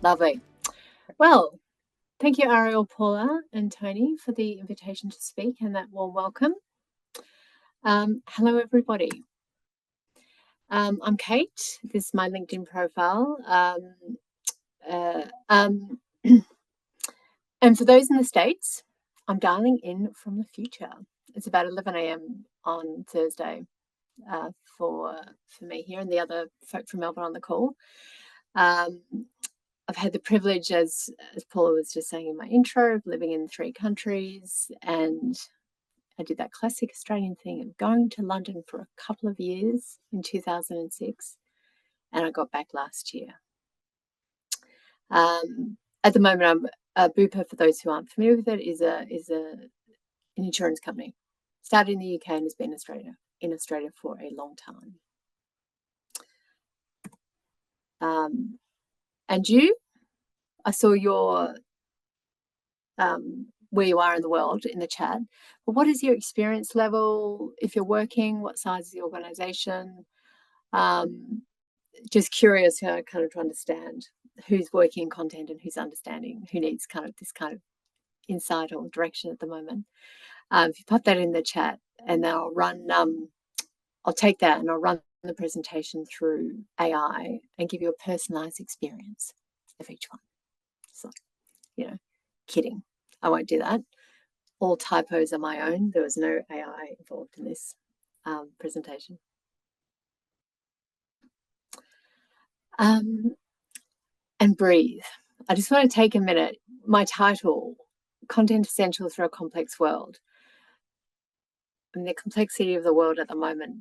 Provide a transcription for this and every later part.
Lovely. Well, thank you, Ariel, Paula, and Tony for the invitation to speak and that warm welcome. Hello, everybody. I'm Kate. This is my LinkedIn profile. And for those in the States, I'm dialing in from the future. It's about 11 a.m. on Thursday for me here and the other folk from Melbourne on the call. I've had the privilege, as Paula was just saying in my intro, of living in 3 countries, and I did that classic Australian thing of going to London for a couple of years in 2006, and I got back last year. At the moment, Bupa, for those who aren't familiar with it, is an insurance company. Started in the UK and has been in Australia for a long time. And you, I saw your where you are in the world in the chat. But what is your experience level? If you're working, what size is the organisation? Just curious, kind of to understand who's working in content and who's understanding, who needs kind of this kind of insight or direction at the moment. If you pop that in the chat, and then I'll take that and I'll run the presentation through AI and give you a personalised experience of each one. So, kidding. I won't do that. All typos are my own. There was no AI involved in this presentation. And breathe. I just want to take a minute. My title, Content Essentials for a Complex World. And the complexity of the world at the moment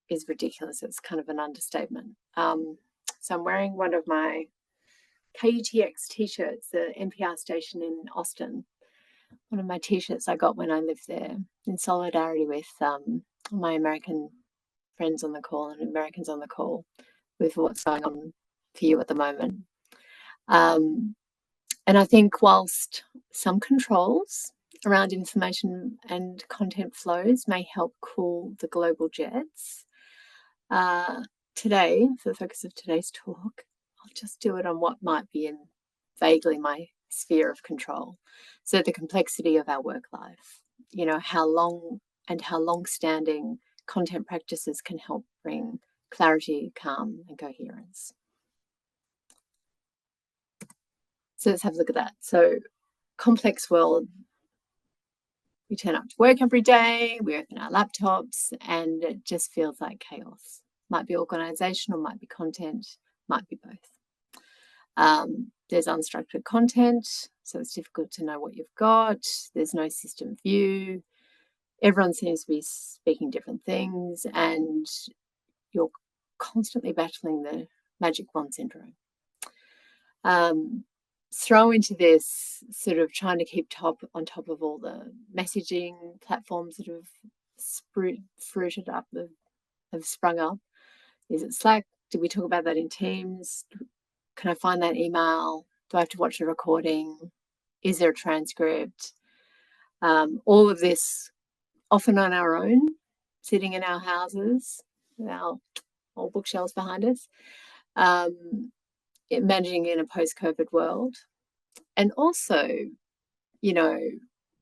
is ridiculous. It's kind of an understatement. So I'm wearing one of my KUTX t-shirts, the NPR station in Austin. One of my t-shirts I got when I lived there, in solidarity with my American friends on the call and Americans on the call with what's going on for you at the moment. And I think whilst some controls around information and content flows may help cool the global jets, today, for the focus of today's talk, I'll just do it on what might be in vaguely my sphere of control. So the complexity of our work life, how long-standing content practices can help bring clarity, calm, and coherence. So let's have a look at that. So complex world. We turn up to work every day, we open our laptops, and it just feels like chaos. Might be organizational, might be content, might be both. There's unstructured content, so it's difficult to know what you've got. There's no system view. Everyone seems to be speaking different things, and you're constantly battling the magic wand syndrome. Throw into this sort of trying to keep on top of all the messaging platforms that have fruited up, have sprung up. Is it Slack? Did we talk about that in Teams? Can I find that email? Do I have to watch a recording? Is there a transcript? All of this often on our own, sitting in our houses, with our old bookshelves behind us, managing in a post-COVID world. And also,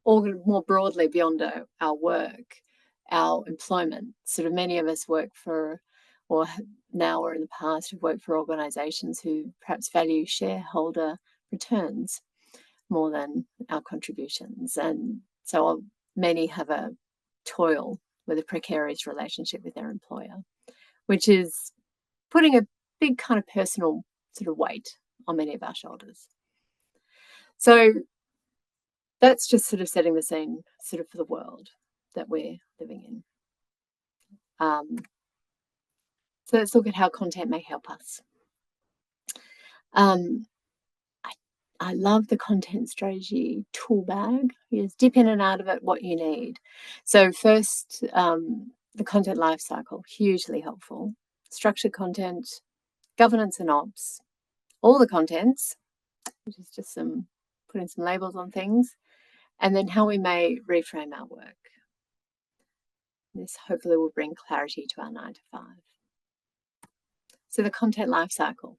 more broadly beyond our work, our employment. Sort of many of us work for, or now or in the past have worked for organisations who perhaps value shareholder returns more than our contributions. And so many have a toil with a precarious relationship with their employer, which is putting a big kind of personal sort of weight on many of our shoulders. So that's just sort of setting the scene sort of for the world that we're living in. So let's look at how content may help us. I love the content strategy tool bag. You just dip in and out of it what you need. So first, the content lifecycle, hugely helpful. Structured content, governance and ops, all the contents, which is just putting some labels on things, and then how we may reframe our work. This hopefully will bring clarity to our 9 to 5. So the content lifecycle.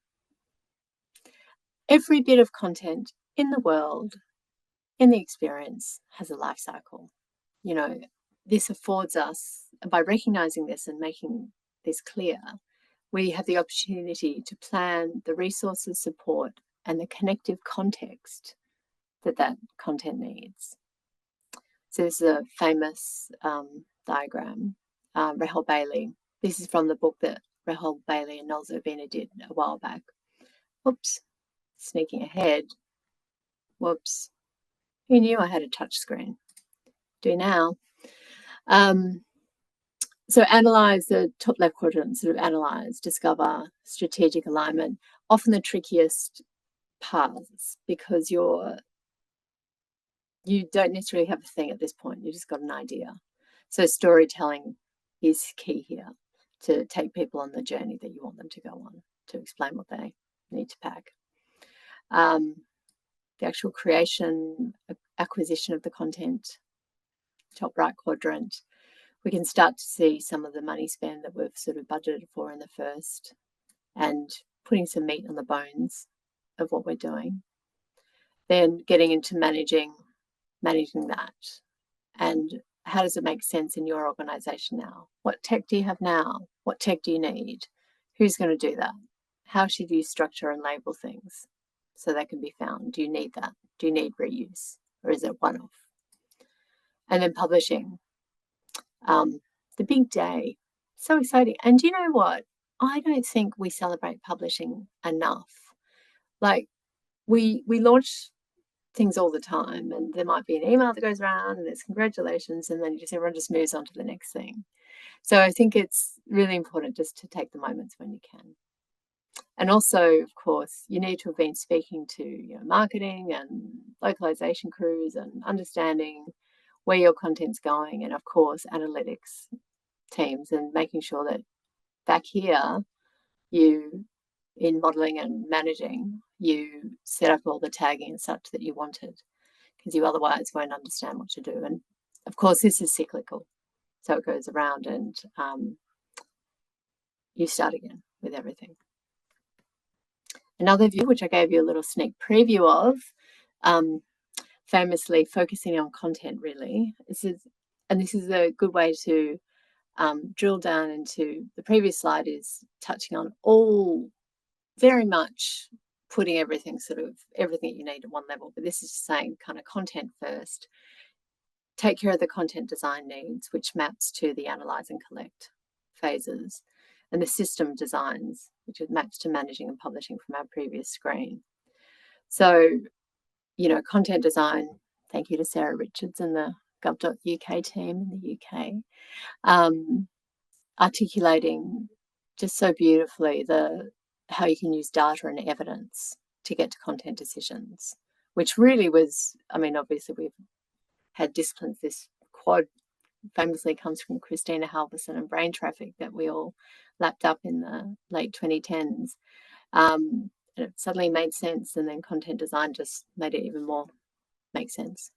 Every bit of content in the world, in the experience, has a life cycle. You know, this affords us, by recognizing this and making this clear, we have the opportunity to plan the resources, support, and the connective context that that content needs. So this is a famous diagram, Rahul Bailey. This is from the book that Rahul Bailey and Noel Zervina did a while back. Oops, sneaking ahead. Whoops. Who knew I had a touch screen? Do now. So analyze the top left quadrant, sort of analyze, discover, strategic alignment, often the trickiest paths because you don't necessarily have a thing at this point. You just got an idea. So storytelling is key here to take people on the journey that you want them to go on, to explain what they need to pack. The actual creation, acquisition of the content, top right quadrant, we can start to see some of the money spend that we've sort of budgeted for in the first and putting some meat on the bones of what we're doing. Then getting into managing that. And how does it make sense in your organization now? What tech do you have now? What tech do you need? Who's going to do that? How should you structure and label things so they can be found? Do you need that? Do you need reuse? Or is it one-off? And then publishing. The big day. So exciting. And do you know what? I don't think we celebrate publishing enough. Like we launch things all the time, and there might be an email that goes around and there's congratulations, and then everyone just moves on to the next thing. So I think it's really important just to take the moments when you can. And also, of course, you need to have been speaking to marketing and localization crews and understanding where your content's going, and of course, analytics teams, and making sure that back here, in modeling and managing, you set up all the tagging and such that you wanted, because you otherwise won't understand what to do. And of course, this is cyclical. So it goes around and you start again with everything. Another view, which I gave you a little sneak preview of, famously focusing on content, really. This is a good way to drill down into the previous slide, is touching on all very much putting everything you need at one level. But this is saying kind of content first. Take care of the content design needs, which maps to the analyze and collect phases, and the system designs, which maps to managing and publishing from our previous screen. So, content design, thank you to Sarah Richards and the gov.uk team in the UK, articulating just so beautifully how you can use data and evidence to get to content decisions, which really was, obviously we've had disciplines. This quad famously comes from Christina Halverson and brain traffic that we all lapped up in the late 2010s. And it suddenly made sense, and then content design just made it even more make sense.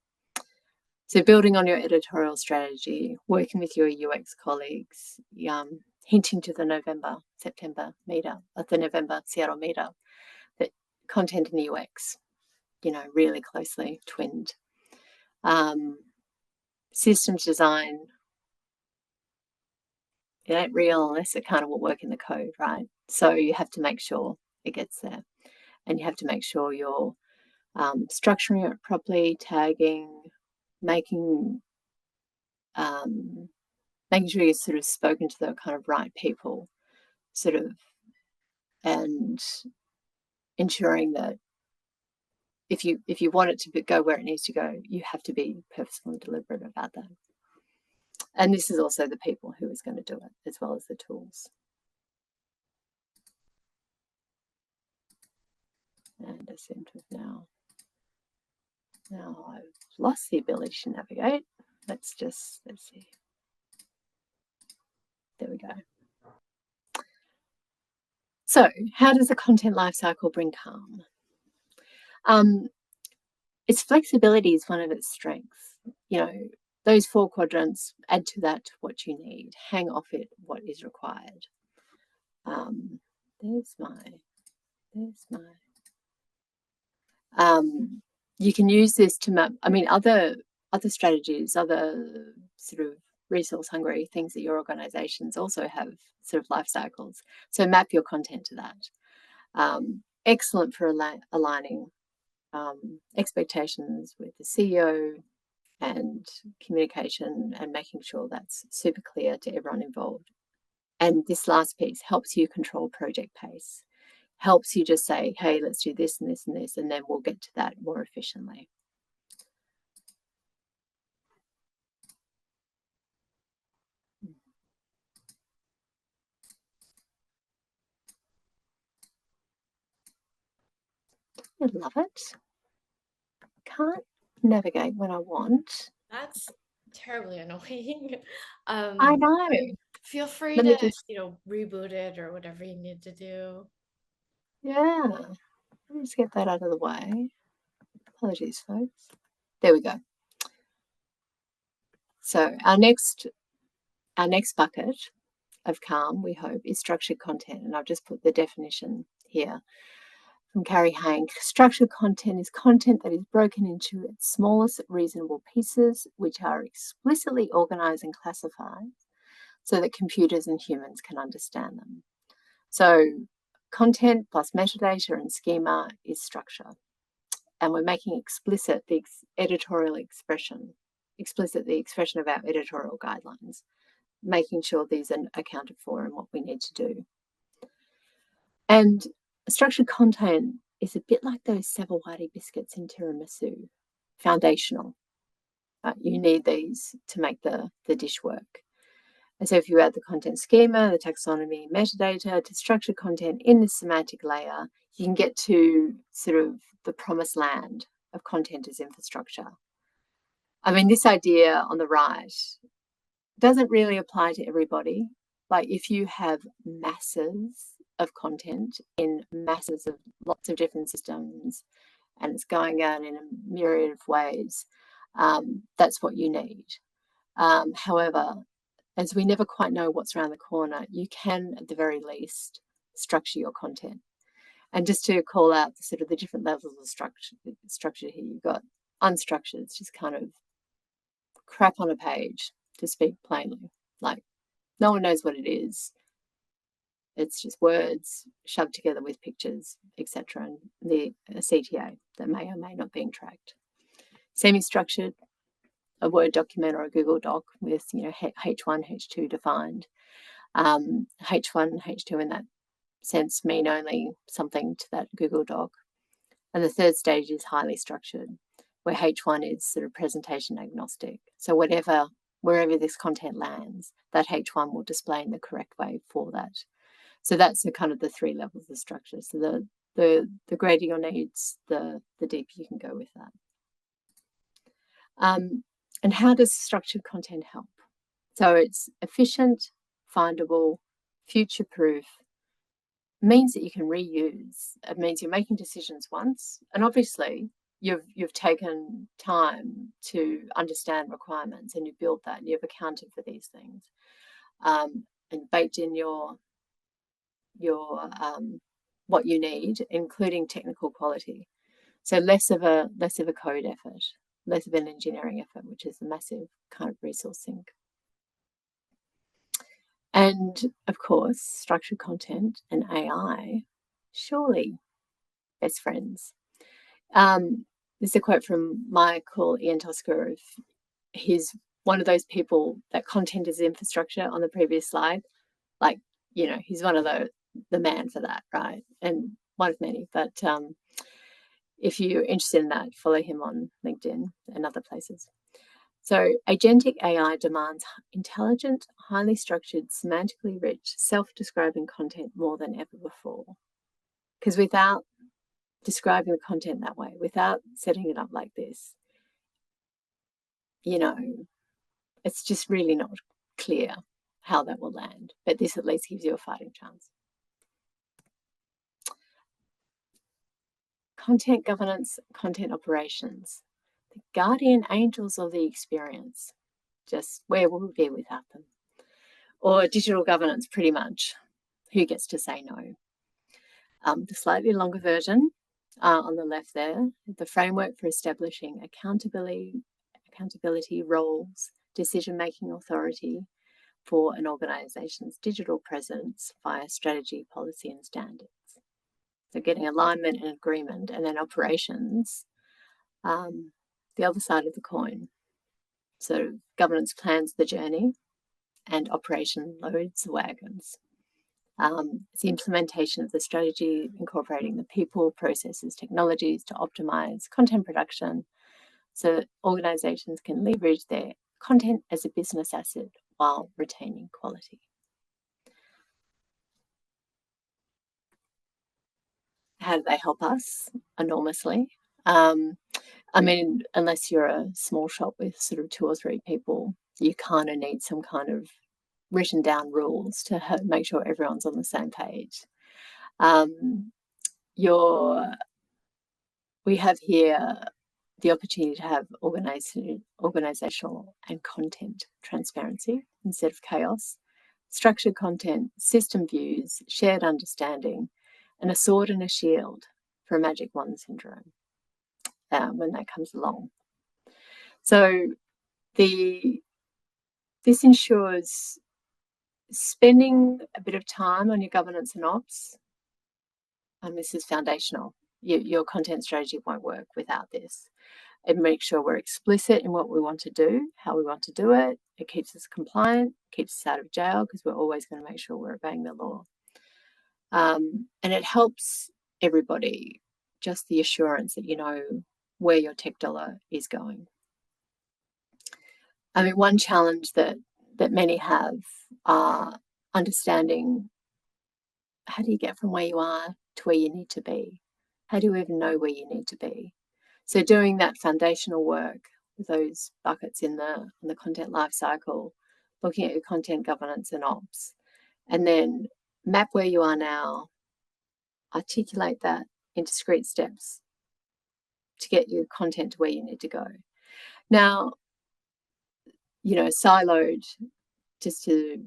So building on your editorial strategy, working with your UX colleagues, hinting to the November-September meetup, the November Seattle meetup, that content and UX, really closely twinned. Systems design, it ain't real unless it kind of will work in the code, right? So you have to make sure it gets there, and you have to make sure you're structuring it properly, tagging, making sure you've sort of spoken to the kind of right people, and ensuring that if you want it to go where it needs to go, you have to be purposeful and deliberate about that. And this is also the people who is going to do it, as well as the tools. And I seem to have now I've lost the ability to navigate. Let's see. There we go. So how does the content lifecycle bring calm? Its flexibility is one of its strengths. Those 4 quadrants, add to that what you need, hang off it what is required. There's my You can use this to map, I mean, other strategies, other sort of resource hungry things that your organizations also have sort of life cycles. So map your content to that. Excellent for aligning expectations with the CEO and communication and making sure that's super clear to everyone involved. And this last piece helps you control project pace, helps you just say, hey, let's do this and this and this, and then we'll get to that more efficiently. I love it. Can't navigate when I want. That's terribly annoying. I know. Feel free Let to, me just, reboot it or whatever you need to do. yeah, let me just get that out of the way. Apologies, folks. There we go. So our next bucket of calm, we hope, is structured content. And I've just put the definition here from Carrie Hank. Structured content is content that is broken into its smallest reasonable pieces, which are explicitly organized and classified so that computers and humans can understand them. So content plus metadata and schema is structure. And we're making explicit the editorial expression, explicit the expression of our editorial guidelines, making sure these are accounted for and what we need to do. And structured content is a bit like those Savawati biscuits in tiramisu, foundational. You need these to make the dish work. And so if you add the content schema, the taxonomy, metadata to structured content in the semantic layer, you can get to sort of the promised land of content as infrastructure. I mean, this idea on the right doesn't really apply to everybody. Like if you have masses of content in masses of lots of different systems and it's going out in a myriad of ways, that's what you need. However, as we never quite know what's around the corner, you can, at the very least, structure your content. And just to call out the sort of the different levels of structure here, you've got unstructured, it's just kind of crap on a page, to speak plainly. Like no one knows what it is. It's just words shoved together with pictures, etc., and the CTA that may or may not be tracked. Semi-structured, a Word document or a Google Doc with H1, H2 defined. H1, H2 in that sense mean only something to that Google Doc. And the third stage is highly structured, where H1 is sort of presentation agnostic. So wherever this content lands, that H1 will display in the correct way for that. So that's the kind of the three levels of structure. So the greater your needs, the deeper you can go with that. And how does structured content help? So it's efficient, findable, future-proof, means that you can reuse. It means you're making decisions once, and obviously you've taken time to understand requirements and you've built that and you've accounted for these things, and baked in your what you need, including technical quality. So less of a code effort, less of an engineering effort, which is a massive kind of resource sink. And of course, structured content and AI, surely best friends. This is a quote from Michael Ian Tosca. He's one of those people that content is infrastructure on the previous slide. Like, he's one of the man for that, right? And one of many. But if you're interested in that, follow him on LinkedIn and other places. So agentic AI demands intelligent, highly structured, semantically rich, self-describing content more than ever before. Because without describing the content that way, without setting it up like this, it's just really not clear how that will land. But this at least gives you a fighting chance. Content governance, content operations, the guardian angels of the experience. Just where will we be without them? Or digital governance, pretty much. Who gets to say no? The slightly longer version on the left there, the framework for establishing accountability roles, decision-making authority for an organisation's digital presence via strategy, policy and standards. So getting alignment and agreement, and then operations, the other side of the coin. So governance plans the journey and operation loads the wagons. It's the implementation of the strategy, incorporating the people, processes, technologies to optimize content production so that organizations can leverage their content as a business asset while retaining quality. How do they help us? Enormously. I mean, unless you're a small shop with sort of 2 or 3 people, you kind of need some kind of written down rules to make sure everyone's on the same page. We have here the opportunity to have organizational and content transparency instead of chaos, structured content, system views, shared understanding, and a sword and a shield for a magic wand syndrome when that comes along. So this ensures spending a bit of time on your governance and ops, and this is foundational. Your content strategy won't work without this. It makes sure we're explicit in what we want to do, how we want to do it. It keeps us compliant, keeps us out of jail because we're always going to make sure we're obeying the law. And it helps everybody, just the assurance that you know where your tech dollar is going. I mean, one challenge that many have are understanding how do you get from where you are to where you need to be? How do you even know where you need to be? So doing that foundational work with those buckets in the content lifecycle, looking at your content governance and ops, and then map where you are now, articulate that in discrete steps to get your content to where you need to go. Now, you know, siloed, just to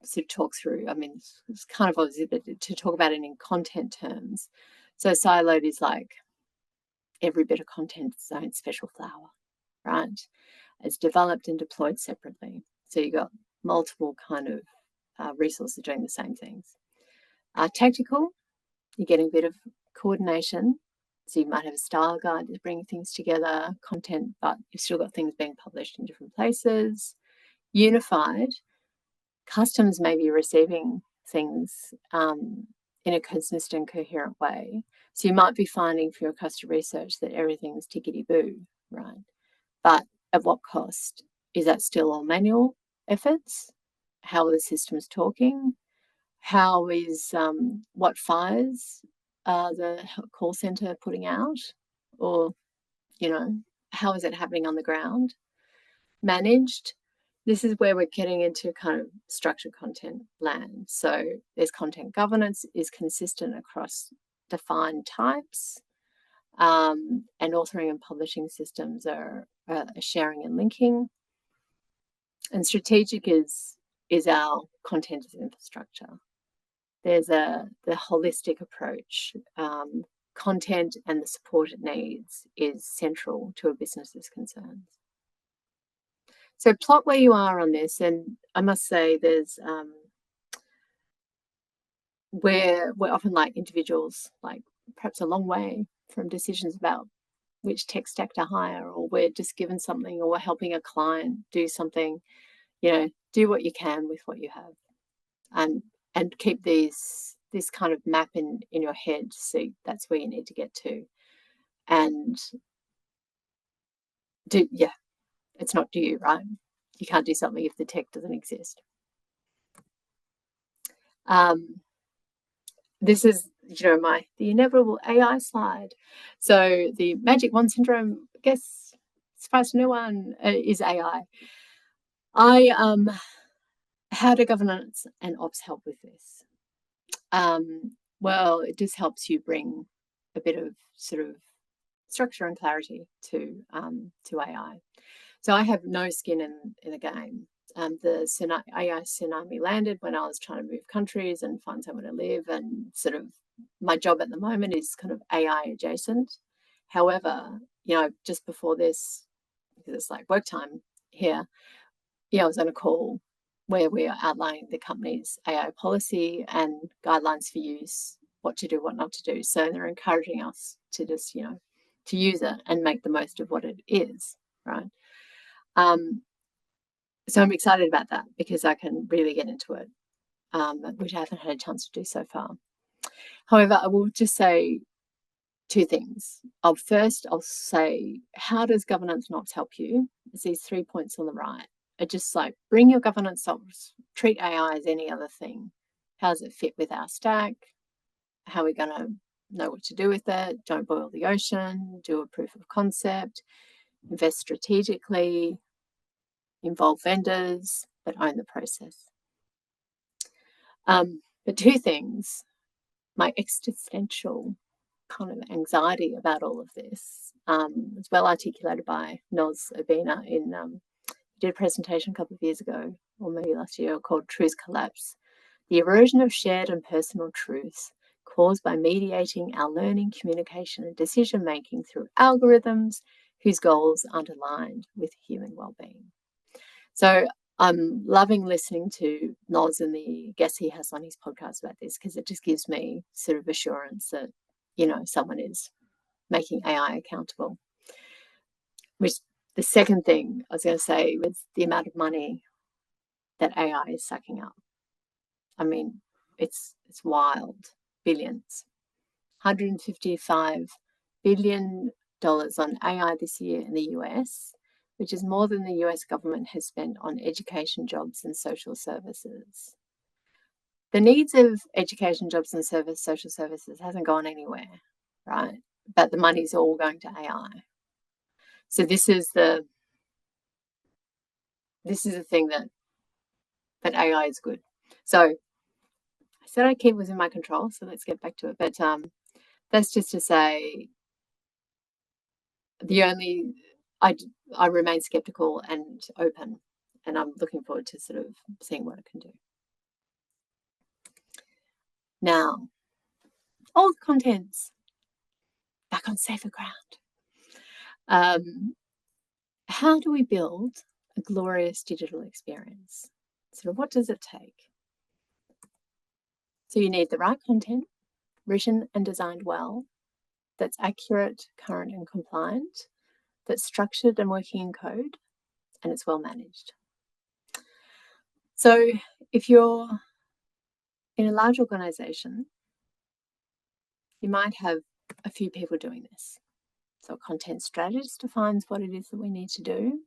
sort of talk through, I mean, it's kind of obviously, but to talk about it in content terms. So siloed is like every bit of content is its own special flower, right? It's developed and deployed separately. So you've got multiple kind of resources doing the same things. Tactical, you're getting a bit of coordination. So you might have a style guide to bring things together, content, but you've still got things being published in different places. Unified, customers may be receiving things in a consistent, coherent way. So you might be finding for your customer research that everything's tickety-boo, right? But at what cost? Is that still all manual efforts? How are the systems talking? How is what fires are the call center putting out? Or, you know, how is it happening on the ground? Managed. This is where we're getting into kind of structured content land. So there's content governance is consistent across defined types, and authoring and publishing systems are sharing and linking. And strategic is our content as infrastructure. There's the holistic approach. Content and the support it needs is central to a business's concerns. So plot where you are on this, and I must say there's we're often like individuals, like perhaps a long way from decisions about which tech stack to hire, or we're just given something, or we're helping a client do something. You know, do what you can with what you have, and keep this kind of map in your head to see that's where you need to get to, and it's not do you, right? You can't do something if the tech doesn't exist. This is, you know, the inevitable AI slide. So the magic wand syndrome, I guess, surprise to no one, is AI. How do governance and ops help with this? Well, it just helps you bring a bit of sort of structure and clarity to AI. So I have no skin in the game. the AI tsunami landed when I was trying to move countries and find somewhere to live, and sort of my job at the moment is kind of AI adjacent. However, just before this, because it's like work time here, I was on a call where we are outlining the company's AI policy and guidelines for use, what to do, what not to do. So they're encouraging us to just, to use it and make the most of what it is, right? So I'm excited about that because I can really get into it, which I haven't had a chance to do so far. However, I will just say two things. I'll say, how does governance ops help you? It's these 3 points on the right. It just like, bring your governance ops, treat AI as any other thing. How does it fit with our stack? How are we going to know what to do with it? Don't boil the ocean, do a proof of concept, invest strategically, involve vendors, but own the process. But two things, my existential kind of anxiety about all of this was well articulated by Noz Urbina in did a presentation a couple of years ago, or maybe last year, called Truth Collapse: the erosion of shared and personal truths caused by mediating our learning, communication, and decision making through algorithms whose goals aren't aligned with human well-being. So I'm loving listening to Noz and the guests he has on his podcast about this, because it just gives me sort of assurance that, someone is making AI accountable. Which the second thing I was going to say was the amount of money that AI is sucking up. I mean, it's wild. Billions. $155 billion on AI this year in the US, which is more than the US government has spent on education, jobs, and social services. The needs of education, jobs, and social services hasn't gone anywhere, right? But the money's all going to AI. So this is the thing that AI is good. So I said I keep within my control, so let's get back to it. But that's just to say, I remain skeptical and open, and I'm looking forward to sort of seeing what it can do. Now, all the contents back on safer ground. How do we build a glorious digital experience? Sort of, what does it take? So you need the right content, written and designed well, that's accurate, current, and compliant, that's structured and working in code, and it's well managed. So if you're in a large organization, you might have a few people doing this. So a content strategist defines what it is that we need to do.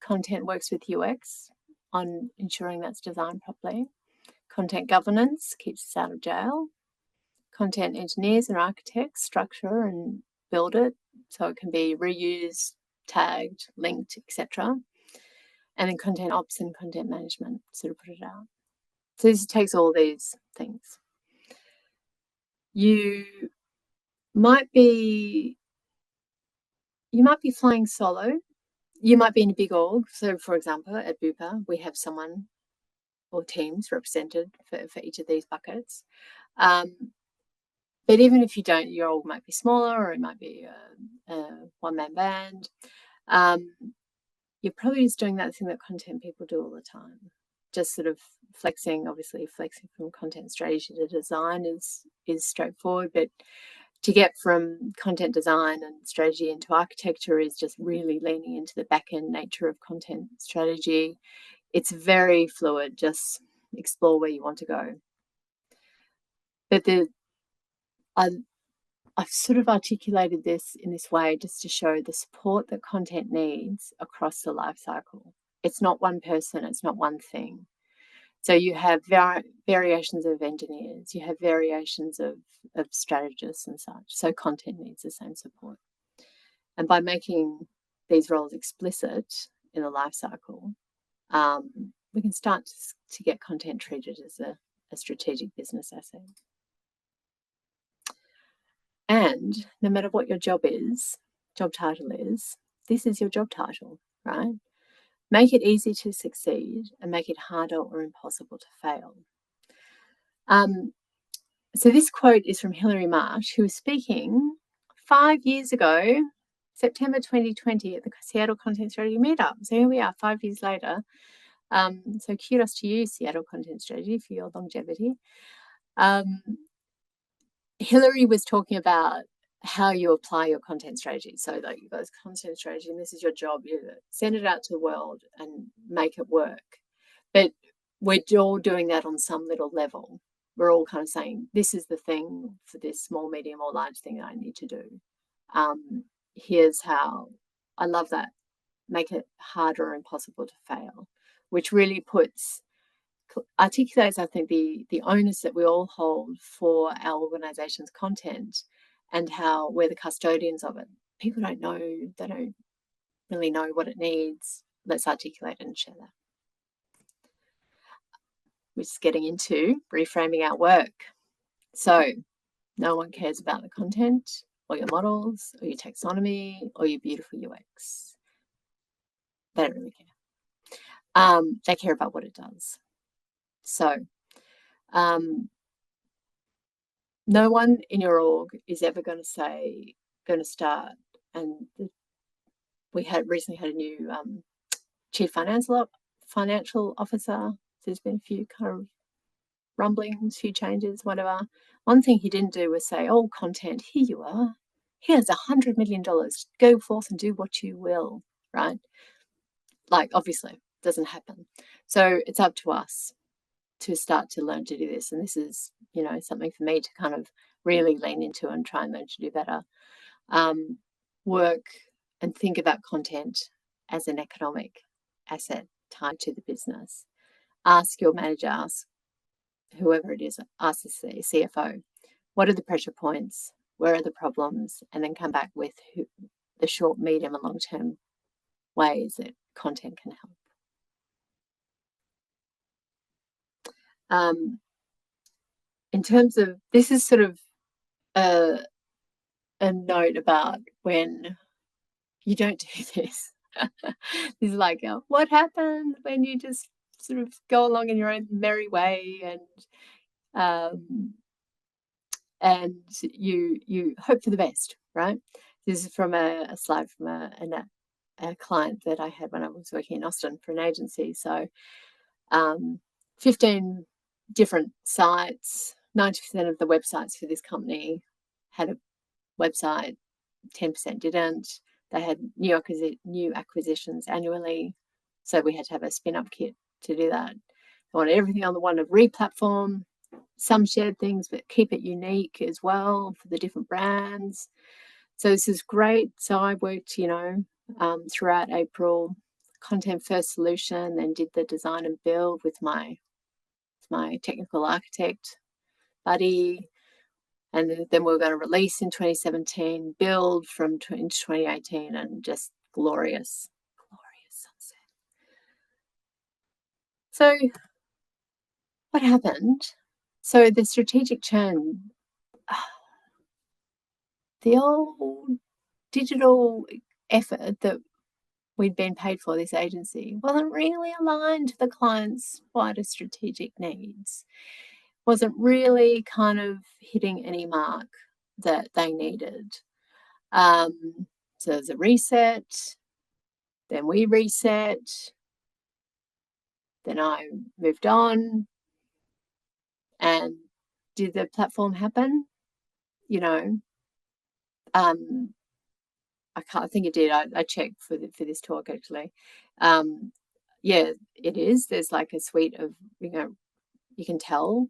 Content works with UX on ensuring that's designed properly. Content governance keeps us out of jail. Content engineers and architects structure and build it so it can be reused, tagged, linked, etc. And then content ops and content management sort of put it out. So this takes all these things. You might be flying solo. You might be in a big org. So for example, at Bupa, we have someone or teams represented for each of these buckets. But even if you don't, your org might be smaller, or it might be a one-man band. You're probably just doing that thing that content people do all the time. Just sort of flexing from content strategy to design is straightforward, but to get from content design and strategy into architecture is just really leaning into the back-end nature of content strategy. It's very fluid. Just explore where you want to go. But I've sort of articulated this in this way just to show the support that content needs across the life cycle. It's not one person, it's not one thing. So you have variations of engineers, you have variations of strategists and such. So content needs the same support. And by making these roles explicit in the life cycle, we can start to get content treated as a strategic business asset. And no matter what your job title is, this is your job title, right? make it easy to succeed, and make it harder or impossible to fail. So this quote is from Hilary Marsh, who was speaking 5 years ago, September 2020, at the Seattle Content Strategy Meetup. So here we are 5 years later. So kudos to you, Seattle Content Strategy, for your longevity. Hilary was talking about how you apply your content strategy. So like you've got this content strategy and this is your job. You send it out to the world and make it work. But we're all doing that on some little level. We're all kind of saying, this is the thing for this small, medium or large thing that I need to do. Here's how. I love that. Make it harder or impossible to fail, which really articulates, I think, the onus that we all hold for our organization's content and how we're the custodians of it. People don't know, they don't really know what it needs. Let's articulate it and share that. We're just getting into reframing our work. So no one cares about the content or your models or your taxonomy or your beautiful UX. They don't really care. They care about what it does. So no one in your org is ever going to start. And we recently had a new chief financial officer. There's been a few kind of rumblings, few changes, whatever. One thing he didn't do was say, oh, content, here you are. Here's $100 million. Go forth and do what you will, right? Like, obviously, it doesn't happen. So it's up to us to start to learn to do this. And this is, something for me to kind of really lean into and try and learn to do better. Work and think about content as an economic asset tied to the business. Ask your manager, ask whoever it is, ask the CFO, what are the pressure points? Where are the problems? And then come back with the short, medium, and long-term ways that content can help. In terms of, this is sort of a note about when you don't do this. This is like, what happens when you just sort of go along in your own merry way and you hope for the best, right? This is from a slide from a client that I had when I was working in Austin for an agency. So 15 different sites, 90% of the websites for this company had a website, 10% didn't. They had new acquisitions annually, so we had to have a spin-up kit to do that. They wanted everything on the one of re-platform, some shared things, but keep it unique as well for the different brands. So this is great. So I worked, throughout April, content first solution, then did the design and build with my technical architect buddy. And then we were going to release in 2017, build from 2018, and just glorious sunset. So what happened? So the strategic churn, the old digital effort that we'd been paid for, this agency, wasn't really aligned to the client's wider strategic needs. Wasn't really kind of hitting any mark that they needed. So there's a reset, then we reset, then I moved on. And did the platform happen? I think it did. I checked for this talk actually. Yeah, it is. There's like a suite of, you can tell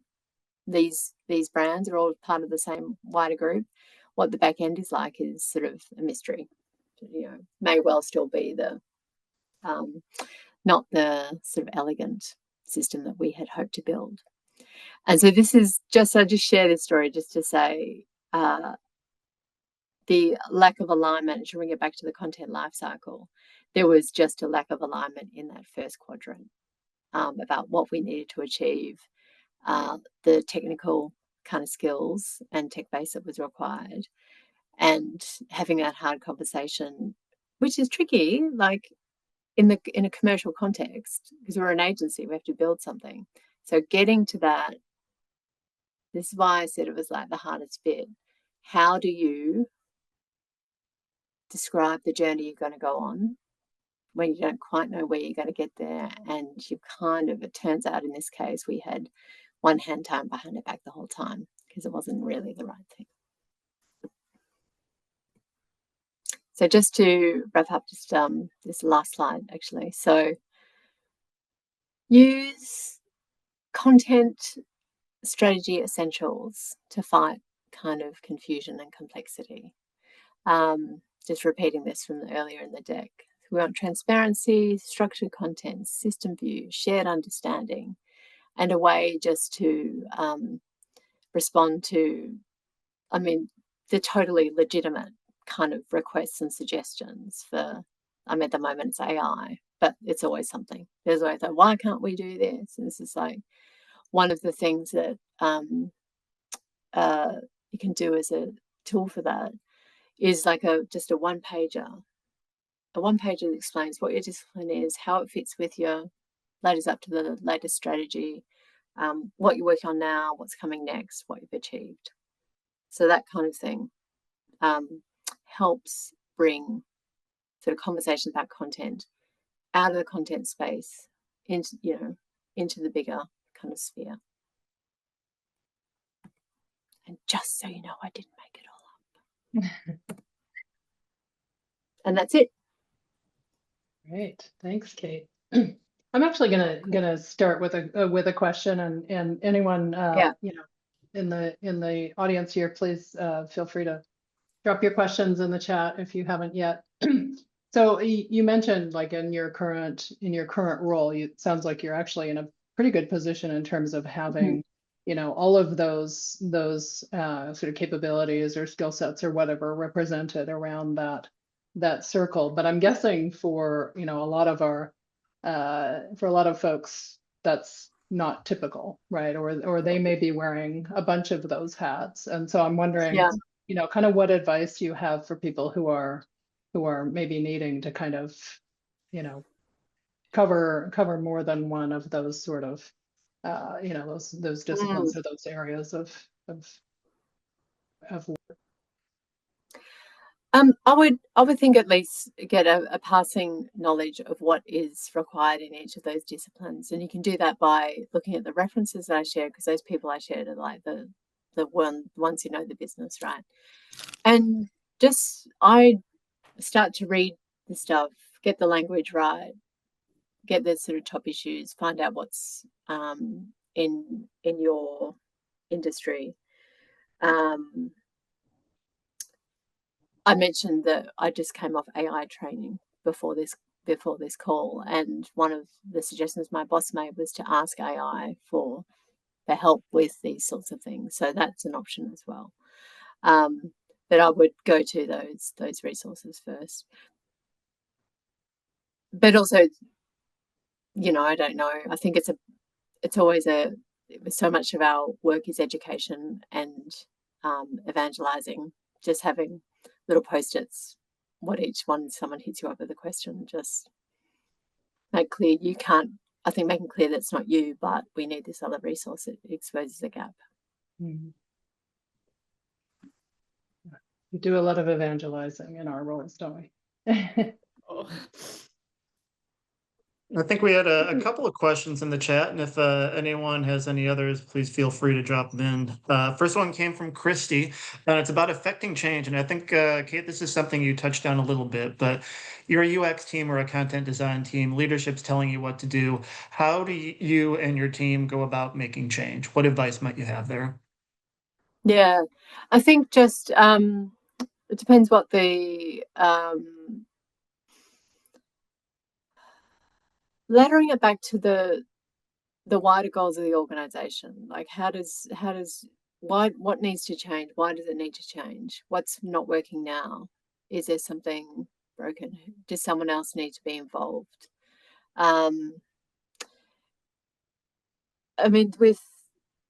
these brands are all part of the same wider group. What the back end is like is sort of a mystery. May well still be the not the sort of elegant system that we had hoped to build. And so this is I just share this story just to say the lack of alignment, to bring it back to the content lifecycle, there was just a lack of alignment in that first quadrant about what we needed to achieve, the technical kind of skills and tech base that was required, and having that hard conversation, which is tricky. Like, in a commercial context, because we're an agency, we have to build something. So getting to that, this is why I said it was like the hardest bit. How do you describe the journey you're going to go on when you don't quite know where you're going to get there? And you kind of, it turns out in this case, we had one hand tied behind her back the whole time because it wasn't really the right thing. So just to wrap up, just this last slide actually. So use content strategy essentials to fight kind of confusion and complexity. Just repeating this from earlier in the deck. We want transparency, structured content, system view, shared understanding, and a way just to respond to, I mean, the totally legitimate kind of requests and suggestions for, I mean, at the moment it's AI, but it's always something. There's always like, why can't we do this? And this is like one of the things that you can do as a tool for that is like just a one-pager. A one-pager that explains what your discipline is, how it fits with your latest up to the latest strategy, what you're working on now, what's coming next, what you've achieved. So that kind of thing helps bring sort of conversations about content out of the content space into, into the bigger kind of sphere. And just so you know, I didn't make it all up. And that's it. Great, thanks, Kate. I'm actually gonna start with a question, and anyone in the audience here, please feel free to drop your questions in the chat if you haven't yet. So you mentioned, like, in your current role, it sounds like you're actually in a pretty good position in terms of having all of those sort of capabilities or skill sets or whatever represented around that circle. But I'm guessing for a lot of folks, that's not typical, right? Or they may be wearing a bunch of those hats. And so I'm wondering, kind of what advice you have for people who are maybe needing to kind of, cover more than one of those sort of, those disciplines or those areas of I would think at least get a passing knowledge of what is required in each of those disciplines, and you can do that by looking at the references that I shared, because those people I shared are like the ones who know the business, right? And just I start to read the stuff, get the language right, get the sort of top issues, find out what's in your industry. I mentioned that I just came off AI training before this call, and one of the suggestions my boss made was to ask AI for help with these sorts of things. So that's an option as well. But I would go to those resources first. But also, I don't know. I think it's always so much of our work is education and evangelizing. Just having little post-its, what each one, someone hits you up with a question, just make clear you can't, I think making clear that it's not you, but we need this other resource. It exposes a gap. We do a lot of evangelizing in our roles, don't we? I think we had a couple of questions in the chat, and if anyone has any others, please feel free to drop them in. First one came from Christy, and it's about affecting change. And I think, Kate, this is something you touched on a little bit, but you're a UX team or a content design team, leadership's telling you what to do. How do you and your team go about making change? What advice might you have there? Yeah, I think just it depends what the laddering it back to the wider goals of the organization. Like what needs to change? Why does it need to change? What's not working now? Is there something broken? Does someone else need to be involved? I mean,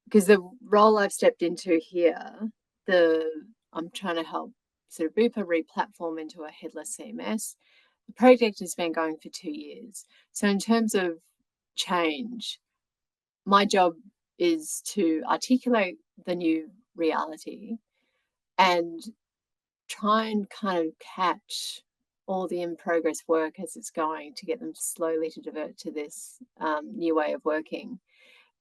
because the role I've stepped into here, I'm trying to help sort of Bupa re-platform into a headless CMS. the project has been going for 2 years. So in terms of change, my job is to articulate the new reality and try and kind of catch all the in progress work as it's going to get them slowly to divert to this new way of working.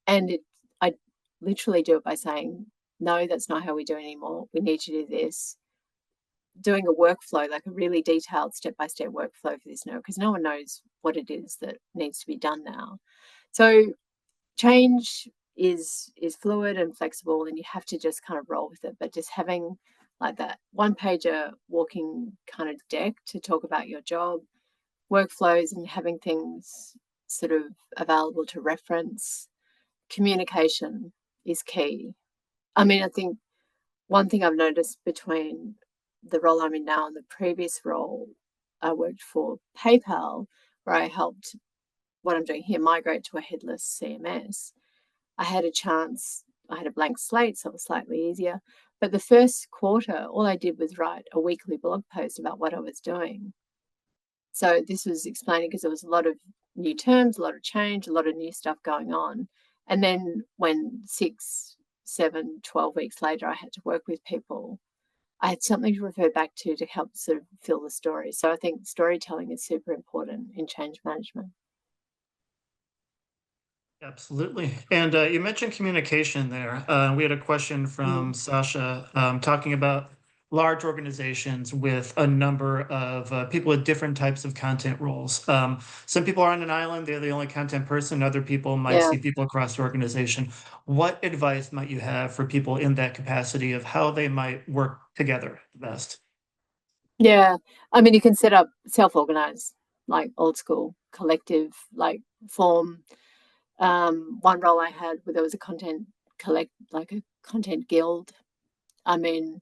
And I literally do it by saying, no, that's not how we do it anymore. We need to do this. Doing a workflow, like a really detailed step-by-step workflow for this now, because no one knows what it is that needs to be done now. So change is fluid and flexible, and you have to just kind of roll with it. But just having like that one-pager walking kind of deck to talk about your job, workflows, and having things sort of available to reference. Communication is key. I mean, I think one thing I've noticed between the role I'm in now and the previous role, I worked for PayPal, where I helped what I'm doing here migrate to a headless CMS. I had a chance, I had a blank slate, so it was slightly easier. But the first quarter, all I did was write a weekly blog post about what I was doing. So this was explaining because there was a lot of new terms, a lot of change, a lot of new stuff going on. And then when 6, 7, 12 weeks later, I had to work with people, I had something to refer back to help sort of fill the story. So I think storytelling is super important in change management. Absolutely. And you mentioned communication there. We had a question from Sasha talking about large organizations with a number of people with different types of content roles. Some people are on an island, they're the only content person. Other people might see people across the organization. What advice might you have for people in that capacity of how they might work together best? Yeah. I mean, you can set up self-organize, like old school, collective, like form. One role I had where there was a content guild. I mean,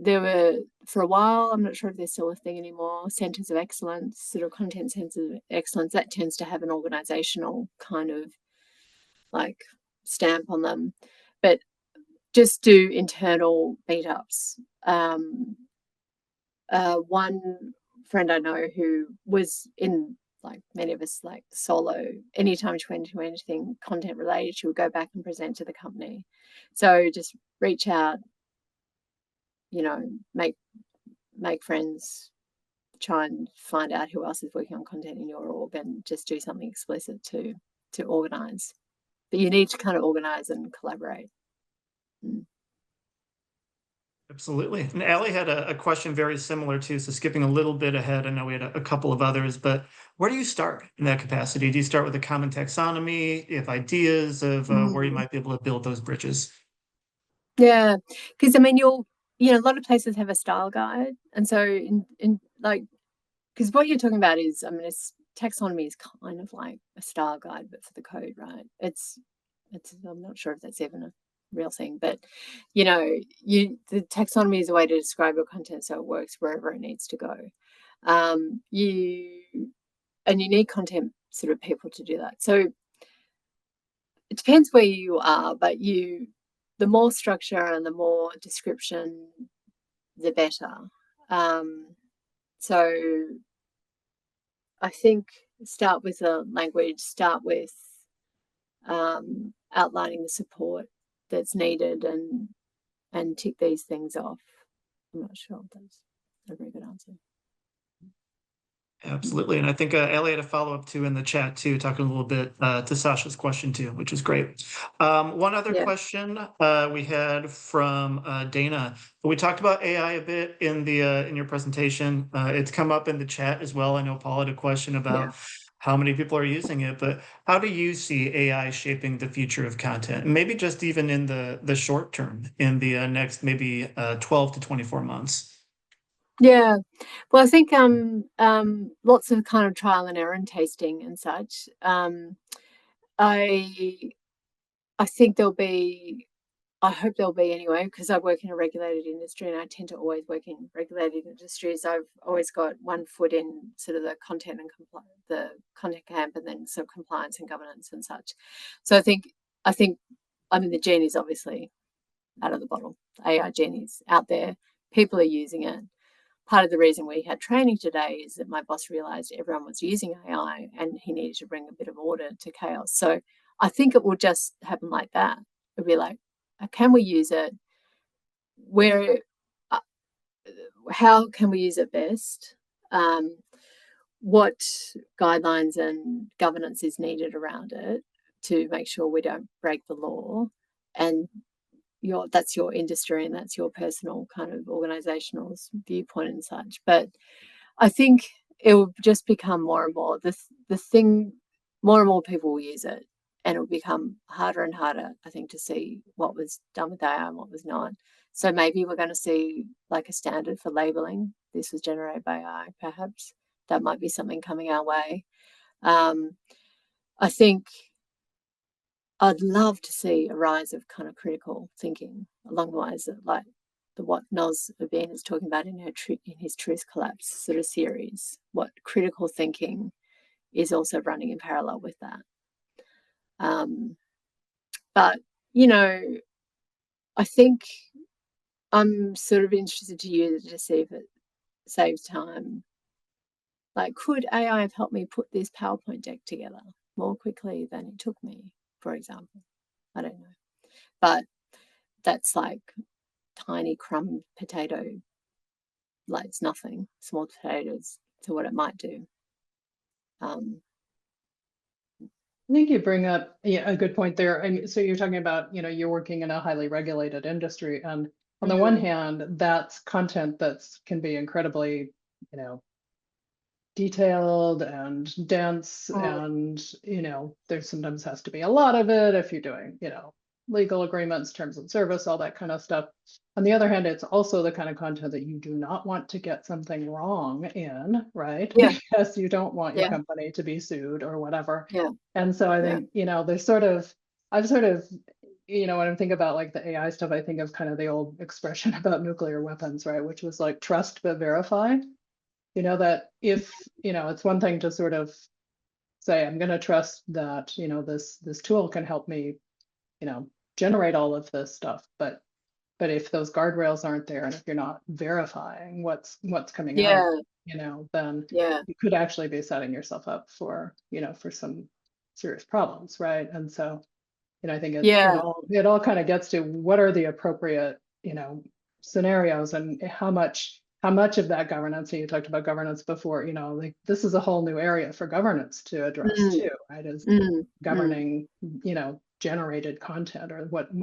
there were, for a while, I'm not sure if they're still a thing anymore, centers of excellence, sort of content centers of excellence. That tends to have an organizational kind of like stamp on them. But just do internal meetups. One friend I know who was in, like many of us, like solo, anytime she went into anything content related, she would go back and present to the company. So just reach out, you know, make friends, try and find out who else is working on content in your org, and just do something explicit to organize. But you need to kind of organize and collaborate. Absolutely. And Allie had a question very similar too. So skipping a little bit ahead, I know we had a couple of others, but where do you start in that capacity? Do you start with a common taxonomy? Do you have ideas of where you might be able to build those bridges? Yeah, because I mean, a lot of places have a style guide, and so in like, because what you're talking about is, I mean, taxonomy is kind of like a style guide, but for the code, right? It's I'm not sure if that's even a real thing, but the taxonomy is a way to describe your content so it works wherever it needs to go. You need content sort of people to do that. So it depends where you are, but the more structure and the more description, the better. So I think start with a language, start with outlining the support that's needed, and tick these things off. I'm not sure if that's a very good answer. Absolutely. And I think Ellie had a follow-up too in the chat too, talking a little bit to Sasha's question too, which is great. One other question we had from Dana. We talked about AI a bit in your presentation. It's come up in the chat as well. I know Paul had a question about how many people are using it, but how do you see AI shaping the future of content? Maybe just even in the short term, in the next maybe 12 to 24 months. Yeah, well, I think lots of kind of trial and error and tasting and such. I think I hope there'll be anyway, because I work in a regulated industry and I tend to always work in regulated industries. I've always got one foot in sort of the content and the content camp, and then sort of compliance and governance and such. So I think I mean, the genie's obviously out of the bottle. AI genie's out there. People are using it. part of the reason we had training today is that my boss realized everyone was using AI and he needed to bring a bit of order to chaos. So I think it will just happen like that. It'll be like, can we use it? Where, how can we use it best? What guidelines and governance is needed around it to make sure we don't break the law? And that's your industry and that's your personal kind of organizational viewpoint and such. But I think it will just become more and more the thing. More and more people will use it, and it will become harder and harder, I think, to see what was done with AI and what was not. So maybe we're going to see like a standard for labeling. This was generated by AI, perhaps. That might be something coming our way. I think I'd love to see a rise of kind of critical thinking along the lines of like what Noz Urbane is talking about in his Truth Collapse sort of series. What critical thinking is also running in parallel with that. But, you know, I think I'm sort of interested to use it to see if it saves time. Like, could AI have helped me put this PowerPoint deck together more quickly than it took me, for example? I don't know. But that's like tiny crumb potato, like it's nothing, small potatoes to what it might do. I think you bring up a good point there. And so you're talking about, you're working in a highly regulated industry. And on the one hand, that's content can be incredibly, detailed and dense. And, there sometimes has to be a lot of it if you're doing, legal agreements, terms of service, all that kind of stuff. On the other hand, it's also the kind of content that you do not want to get something wrong in, right? Yeah. Because you don't want your company to be sued or whatever. Yeah. And so I think, there's I've sort of, when I think about like the AI stuff, I think of kind of the old expression about nuclear weapons, right? Which was like trust but verify. That if, it's one thing to sort of say, I'm going to trust that, this tool can help me, generate all of this stuff. But if those guardrails aren't there, and if you're not verifying what's coming out, then you could actually be setting yourself up for, for some serious problems, right? And so, I think it all kind of gets to what are the appropriate, scenarios and how much of that governance, and you talked about governance before, like this is a whole new area for governance to address too, right? Is governing, generated content or what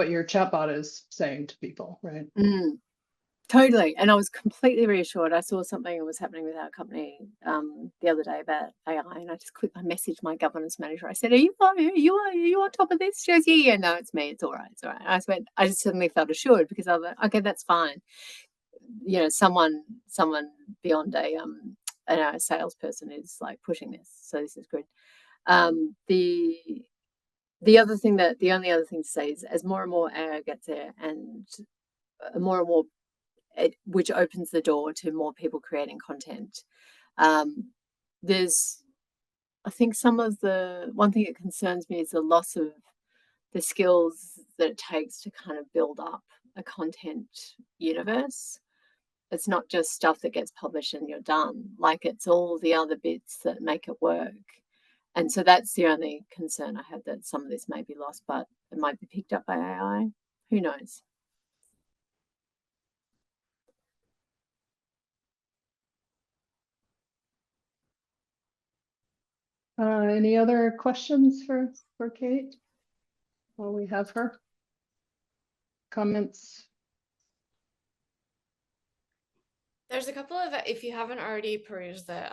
your chatbot is saying to people, right? Totally. And I was completely reassured. I saw something that was happening with our company the other day about AI, and I just quickly messaged my governance manager. I said, are you on top of this? She goes, yeah, no, it's me. It's all right. It's all right. I just suddenly felt assured because I was like, okay, that's fine. Someone beyond a salesperson is like pushing this. So this is good. The only other thing to say is as more and more AI gets there and more and more, which opens the door to more people creating content. There's, I think one thing that concerns me is the loss of the skills that it takes to kind of build up a content universe. It's not just stuff that gets published and you're done. Like it's all the other bits that make it work. And so that's the only concern I have, that some of this may be lost, but it might be picked up by AI. Who knows? Any other questions for Kate while we have her? Comments? There's a couple of, if you haven't already perused the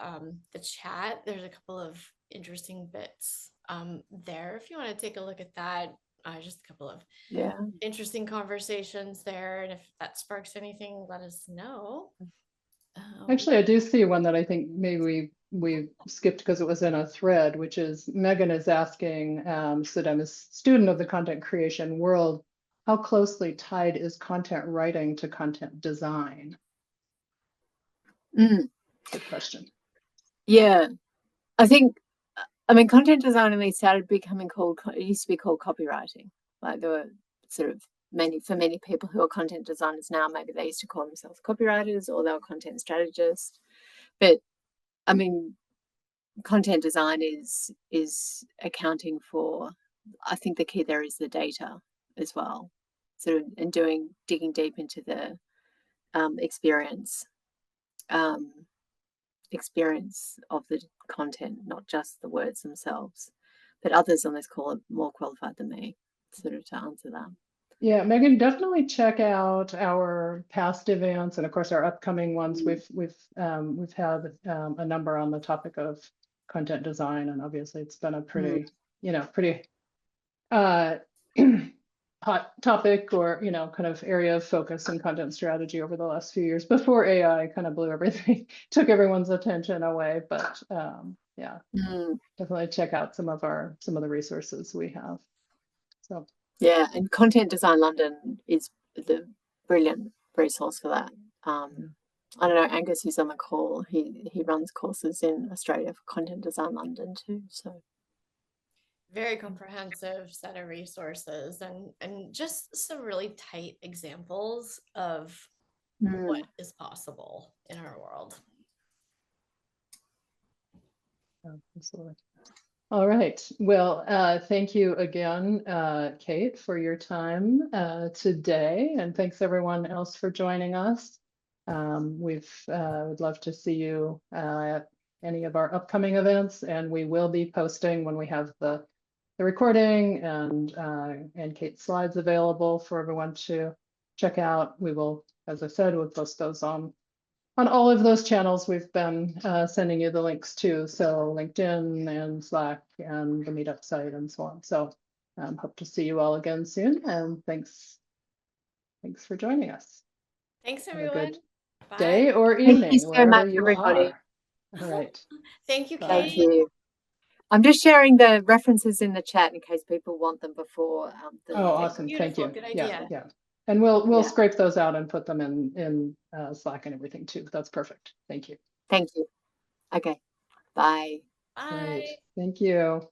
chat, there's a couple of interesting bits there. If you want to take a look at that, just a couple of interesting conversations there. And if that sparks anything, let us know. Actually, I do see one that I think maybe we skipped because it was in a thread, which is Megan is asking, so that I'm a student of the content creation world, how closely tied is content writing to content design? Good question. Yeah, I think, content design only started becoming it used to be called copywriting. Like there were sort of for many people who are content designers now, maybe they used to call themselves copywriters or they were content strategists. But I mean, content design is accounting for, I think the key there is the data as well. Sort of, and digging deep into the experience of the content, not just the words themselves. But others on this call are more qualified than me, sort of, to answer that. Yeah, Megan, definitely check out our past events and of course our upcoming ones. We've had a number on the topic of content design, and obviously it's been a pretty hot topic, or kind of area of focus in content strategy over the last few years before AI kind of blew everything, took everyone's attention away. But yeah, definitely check out some of the resources we have. So yeah, and Content Design London is the brilliant resource for that. I don't know, Angus, who's on the call, he runs courses in Australia for Content Design London too. So very comprehensive set of resources, and just some really tight examples of what is possible in our world. Absolutely. All right. Well, thank you again, Kate, for your time today, and thanks everyone else for joining us. Would love to see you at any of our upcoming events, and we will be posting when we have the recording and Kate's slides available for everyone to check out. We will, as I said, we'll post those on all of those channels we've been sending you the links to, so LinkedIn and Slack and the Meetup site and so on. So hope to see you all again soon, and thanks for joining us. Thanks, Have a everyone. good Bye. day or thank evening, you so wherever much, you everybody. are. All right. Thank you, Kate. Thank you. I'm just sharing the references in the chat in case people want them before the Awesome. Beautiful. Thank you. Good idea. Yeah. And we'll scrape those out and put them in Slack and everything too. That's perfect. Thank you. Thank you. Okay. Bye. Bye. Great. Thank you.